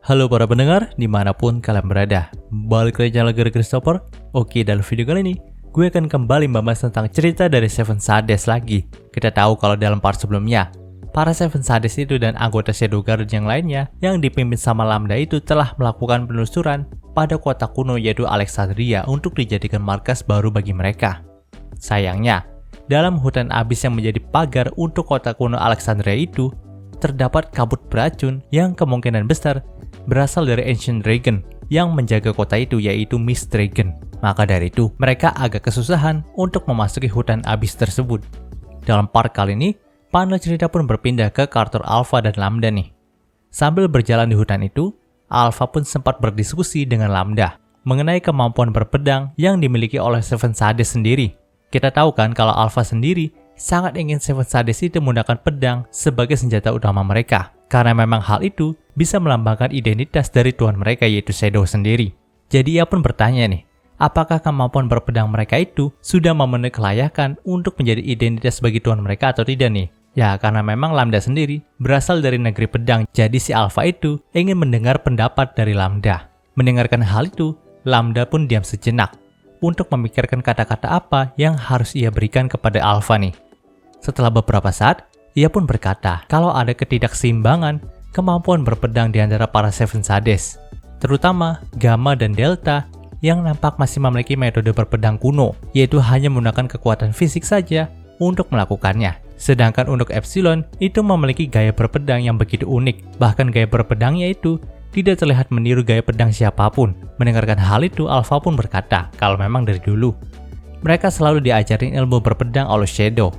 Halo para pendengar, dimanapun kalian berada. Balik lagi channel Gary Christopher. Oke, dalam video kali ini, gue akan kembali membahas tentang cerita dari Seven Sadness lagi. Kita tahu kalau dalam part sebelumnya, para Seven Sadness itu dan anggota Shadow Guard yang lainnya yang dipimpin sama Lambda itu telah melakukan penelusuran pada kota kuno yaitu Alexandria untuk dijadikan markas baru bagi mereka. Sayangnya, dalam hutan abis yang menjadi pagar untuk kota kuno Alexandria itu, terdapat kabut beracun yang kemungkinan besar berasal dari Ancient Dragon yang menjaga kota itu yaitu Mist Dragon. Maka dari itu, mereka agak kesusahan untuk memasuki hutan abis tersebut. Dalam part kali ini, panel cerita pun berpindah ke karakter Alpha dan Lambda nih. Sambil berjalan di hutan itu, Alpha pun sempat berdiskusi dengan Lambda mengenai kemampuan berpedang yang dimiliki oleh Seven Sadness sendiri. Kita tahu kan kalau Alpha sendiri sangat ingin Seven Sadness itu menggunakan pedang sebagai senjata utama mereka. Karena memang hal itu bisa melambangkan identitas dari tuan mereka yaitu Shadow sendiri. Jadi ia pun bertanya nih, apakah kemampuan berpedang mereka itu sudah memenuhi kelayakan untuk menjadi identitas bagi tuan mereka atau tidak nih? Ya, karena memang Lambda sendiri berasal dari negeri pedang, jadi si Alpha itu ingin mendengar pendapat dari Lambda. Mendengarkan hal itu, Lambda pun diam sejenak untuk memikirkan kata-kata apa yang harus ia berikan kepada Alpha nih. Setelah beberapa saat, ia pun berkata kalau ada ketidakseimbangan kemampuan berpedang di antara para Seven Sadness, terutama Gamma dan Delta yang nampak masih memiliki metode berpedang kuno, yaitu hanya menggunakan kekuatan fisik saja untuk melakukannya. Sedangkan untuk Epsilon itu memiliki gaya berpedang yang begitu unik, bahkan gaya berpedangnya itu tidak terlihat meniru gaya pedang siapapun. Mendengarkan hal itu, Alpha pun berkata kalau memang dari dulu mereka selalu diajarin ilmu berpedang oleh Shadow.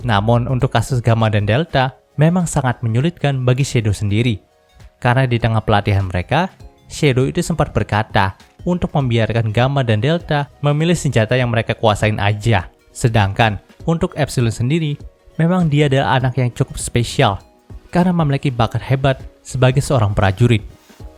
Namun untuk kasus Gamma dan Delta memang sangat menyulitkan bagi Shadow sendiri. Karena di tengah pelatihan mereka, Shadow itu sempat berkata untuk membiarkan Gamma dan Delta memilih senjata yang mereka kuasain aja. Sedangkan untuk Epsilon sendiri, memang dia adalah anak yang cukup spesial karena memiliki bakat hebat sebagai seorang prajurit.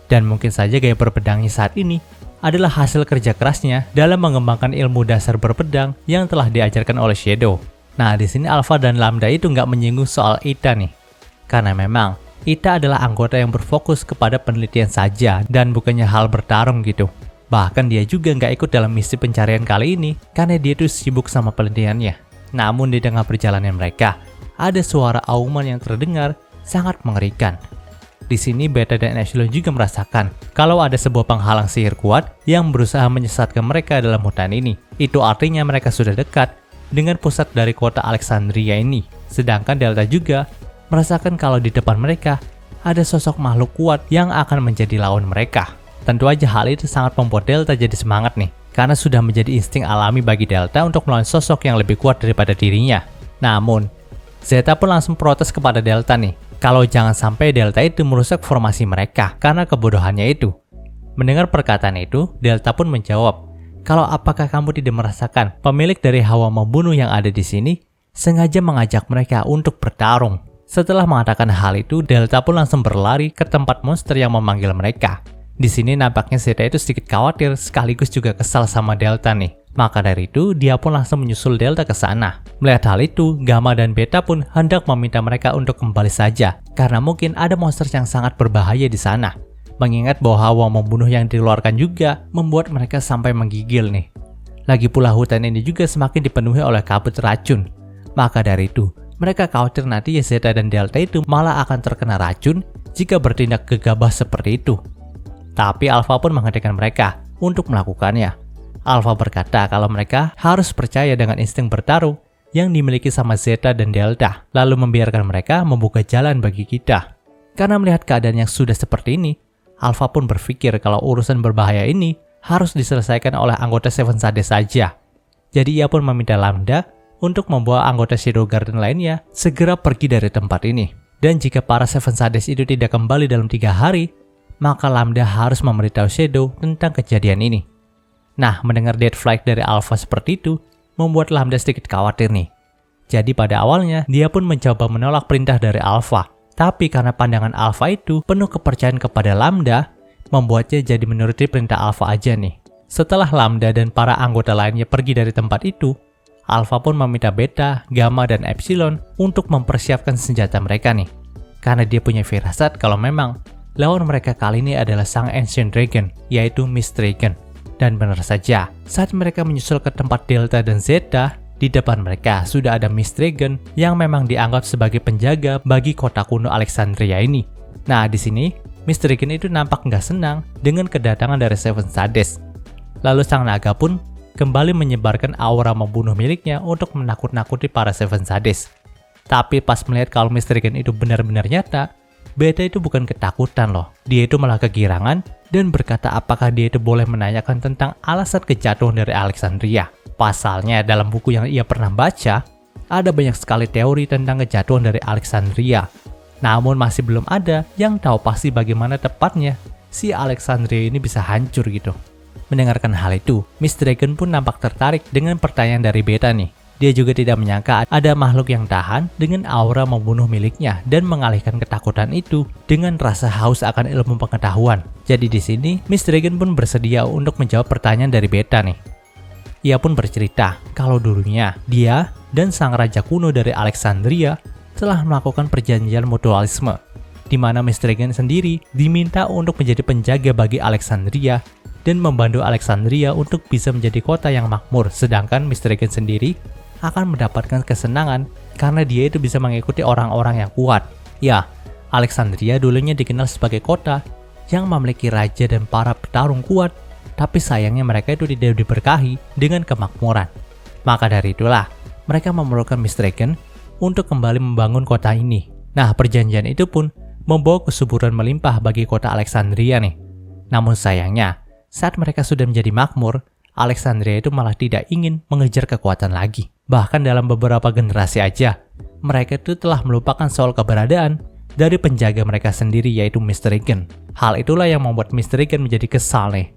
Dan mungkin saja gaya berpedangnya saat ini adalah hasil kerja kerasnya dalam mengembangkan ilmu dasar berpedang yang telah diajarkan oleh Shadow. Nah, di sini Alpha dan Lambda itu nggak menyinggung soal Ita nih. Karena memang Ita adalah anggota yang berfokus kepada penelitian saja dan bukannya hal bertarung gitu. Bahkan dia juga nggak ikut dalam misi pencarian kali ini karena dia tuh sibuk sama penelitiannya. Namun di tengah perjalanan mereka, ada suara auman yang terdengar sangat mengerikan. Di sini Beta dan Epsilon juga merasakan kalau ada sebuah penghalang sihir kuat yang berusaha menyesatkan mereka dalam hutan ini. Itu artinya mereka sudah dekat dengan pusat dari kota Alexandria ini. Sedangkan Delta juga merasakan kalau di depan mereka ada sosok makhluk kuat yang akan menjadi lawan mereka. Tentu aja hal itu sangat membuat Delta jadi semangat nih, karena sudah menjadi insting alami bagi Delta untuk melawan sosok yang lebih kuat daripada dirinya. Namun, Zeta pun langsung protes kepada Delta nih, kalau jangan sampai Delta itu merusak formasi mereka karena kebodohannya itu. Mendengar perkataan itu, Delta pun menjawab, kalau apakah kamu tidak merasakan pemilik dari hawa membunuh yang ada di sini sengaja mengajak mereka untuk bertarung. Setelah mengatakan hal itu, Delta pun langsung berlari ke tempat monster yang memanggil mereka. Di sini nampaknya Zeta itu sedikit khawatir sekaligus juga kesal sama Delta nih. Maka dari itu, dia pun langsung menyusul Delta ke sana. Melihat hal itu, Gamma dan Beta pun hendak meminta mereka untuk kembali saja karena mungkin ada monster yang sangat berbahaya di sana. Mengingat bahwa hawa membunuh yang dikeluarkan juga membuat mereka sampai menggigil nih. Lagi pula hutan ini juga semakin dipenuhi oleh kabut racun. Maka dari itu, mereka khawatir nanti Zeta dan Delta itu malah akan terkena racun jika bertindak gegabah seperti itu. Tapi Alpha pun menghentikan mereka untuk melakukannya. Alpha berkata kalau mereka harus percaya dengan insting bertarung yang dimiliki sama Zeta dan Delta, lalu membiarkan mereka membuka jalan bagi kita. Karena melihat keadaan yang sudah seperti ini, Alpha pun berpikir kalau urusan berbahaya ini harus diselesaikan oleh anggota Seven Sadness saja. Jadi ia pun meminta Lambda untuk membawa anggota Shadow Guard lainnya segera pergi dari tempat ini. Dan jika para Seven Sadness itu tidak kembali dalam 3 hari, maka Lambda harus memberitahu Shadow tentang kejadian ini. Nah, mendengar dead flag dari Alpha seperti itu, membuat Lambda sedikit khawatir nih. Jadi pada awalnya, dia pun mencoba menolak perintah dari Alpha. Tapi karena pandangan Alpha itu penuh kepercayaan kepada Lambda, membuatnya jadi menuruti perintah Alpha aja nih. Setelah Lambda dan para anggota lainnya pergi dari tempat itu, Alpha pun meminta Beta, Gamma, dan Epsilon untuk mempersiapkan senjata mereka nih. Karena dia punya firasat kalau memang lawan mereka kali ini adalah sang Ancient Dragon, yaitu Mist Dragon. Dan benar saja, saat mereka menyusul ke tempat Delta dan Zeta, di depan mereka sudah ada Mist Dragon yang memang dianggap sebagai penjaga bagi kota kuno Alexandria ini. Nah, di sini Mist Dragon itu nampak nggak senang dengan kedatangan dari Seven Sades. Lalu sang naga pun kembali menyebarkan aura membunuh miliknya untuk menakut-nakuti para Seven Sades. Tapi pas melihat kalau Mist Dragon itu benar-benar nyata, Beta itu bukan ketakutan loh. Dia itu malah kegirangan dan berkata apakah dia itu boleh menanyakan tentang alasan kejatuhan dari Alexandria. Pasalnya dalam buku yang ia pernah baca, ada banyak sekali teori tentang kejatuhan dari Alexandria. Namun masih belum ada yang tahu pasti bagaimana tepatnya si Alexandria ini bisa hancur gitu. Mendengarkan hal itu, Mist Dragon pun nampak tertarik dengan pertanyaan dari Beta nih. Dia juga tidak menyangka ada makhluk yang tahan dengan aura membunuh miliknya dan mengalihkan ketakutan itu dengan rasa haus akan ilmu pengetahuan. Jadi di sini, Mist Dragon pun bersedia untuk menjawab pertanyaan dari Beta nih. Ia pun bercerita kalau dulunya dia dan sang raja kuno dari Alexandria telah melakukan perjanjian mutualisme, di mana Mist Dragon sendiri diminta untuk menjadi penjaga bagi Alexandria dan membantu Alexandria untuk bisa menjadi kota yang makmur, sedangkan Mist Dragon sendiri akan mendapatkan kesenangan karena dia itu bisa mengikuti orang-orang yang kuat. Ya, Alexandria dulunya dikenal sebagai kota yang memiliki raja dan para petarung kuat, tapi sayangnya mereka itu tidak diberkahi dengan kemakmuran. Maka dari itulah, mereka memerlukan Mist Dragon untuk kembali membangun kota ini. Nah, perjanjian itu pun membawa kesuburan melimpah bagi kota Alexandria nih. Namun sayangnya, saat mereka sudah menjadi makmur, Alexandria itu malah tidak ingin mengejar kekuatan lagi. Bahkan dalam beberapa generasi aja, mereka itu telah melupakan soal keberadaan dari penjaga mereka sendiri yaitu Mist Dragon. Hal itulah yang membuat Mist Dragon menjadi kesal nih.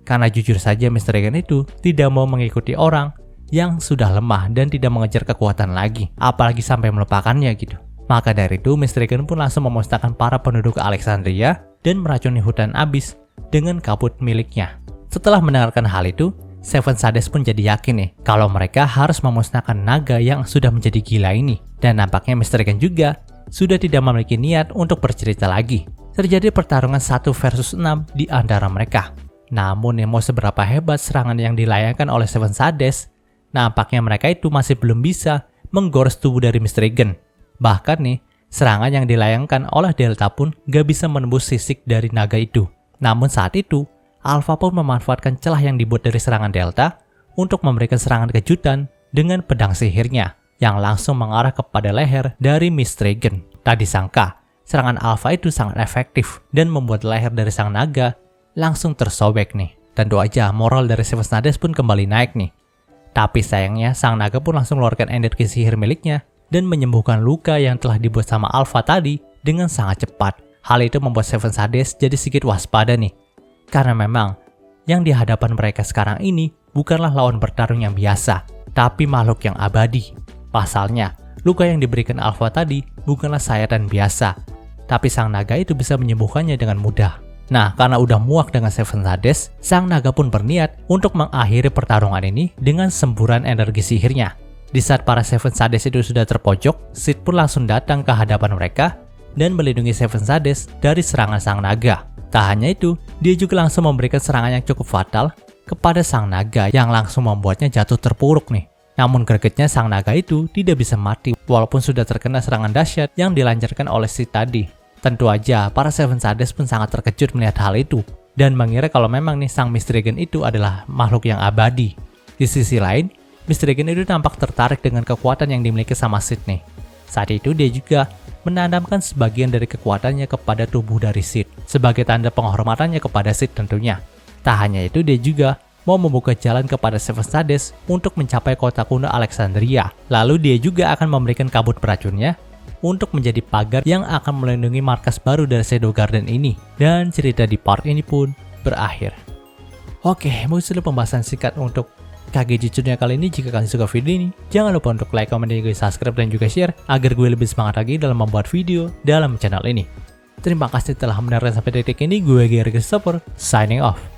Karena jujur saja Mist Dragon itu tidak mau mengikuti orang yang sudah lemah dan tidak mengejar kekuatan lagi, apalagi sampai melupakannya gitu. Maka dari itu Mist Dragon pun langsung memusnahkan para penduduk Alexandria dan meracuni hutan abis dengan kabut miliknya. Setelah mendengarkan hal itu, Seven Sades pun jadi yakin nih kalau mereka harus memusnahkan naga yang sudah menjadi gila ini. Dan nampaknya Mist Dragon juga sudah tidak memiliki niat untuk bercerita lagi. Terjadi pertarungan 1 versus 6 di antara mereka. Namun mau seberapa hebat serangan yang dilayangkan oleh Seven Sades, nampaknya mereka itu masih belum bisa menggores tubuh dari Mist Dragon. Bahkan nih, serangan yang dilayangkan oleh Delta pun gak bisa menembus sisik dari naga itu. Namun saat itu, Alpha pun memanfaatkan celah yang dibuat dari serangan Delta untuk memberikan serangan kejutan dengan pedang sihirnya yang langsung mengarah kepada leher dari Mist Dragon. Tak disangka, serangan Alpha itu sangat efektif dan membuat leher dari sang naga langsung tersobek nih. Tentu aja moral dari Seven Sades pun kembali naik nih. Tapi sayangnya sang naga pun langsung mengeluarkan energi sihir miliknya dan menyembuhkan luka yang telah dibuat sama Alpha tadi dengan sangat cepat. Hal itu membuat Seven Sades jadi sedikit waspada nih. Karena memang yang di hadapan mereka sekarang ini bukanlah lawan bertarung yang biasa, tapi makhluk yang abadi. Pasalnya, luka yang diberikan Alpha tadi bukanlah sayatan biasa, tapi sang naga itu bisa menyembuhkannya dengan mudah. Nah, karena udah muak dengan Seven Sades, sang naga pun berniat untuk mengakhiri pertarungan ini dengan semburan energi sihirnya. Di saat para Seven Sades itu sudah terpojok, Sid pun langsung datang ke hadapan mereka dan melindungi Seven Sades dari serangan sang naga. Tak hanya itu, dia juga langsung memberikan serangan yang cukup fatal kepada sang naga yang langsung membuatnya jatuh terpuruk nih. Namun gregetnya sang naga itu tidak bisa mati walaupun sudah terkena serangan dahsyat yang dilancarkan oleh Sid tadi. Tentu aja, para Seven Sades pun sangat terkejut melihat hal itu dan mengira kalau memang nih sang Mist Dragon itu adalah makhluk yang abadi. Di sisi lain, Mist Dragon itu tampak tertarik dengan kekuatan yang dimiliki sama Sid nih. Saat itu dia juga menanamkan sebagian dari kekuatannya kepada tubuh dari Sid, sebagai tanda penghormatannya kepada Sid tentunya. Tak hanya itu, dia juga mau membuka jalan kepada Seven Sades untuk mencapai kota kuno Alexandria. Lalu dia juga akan memberikan kabut beracunnya untuk menjadi pagar yang akan melindungi markas baru dari Shadow Garden ini. Dan cerita di part ini pun berakhir. Oke, mungkin sudah pembahasan singkat untuk KG Jutsunya kali ini. Jika kalian suka video ini, jangan lupa untuk like, komen, dan juga subscribe dan juga share agar gue lebih semangat lagi dalam membuat video dalam channel ini. Terima kasih telah mendengarkan sampai detik ini. Gue Gary Christopher, signing off.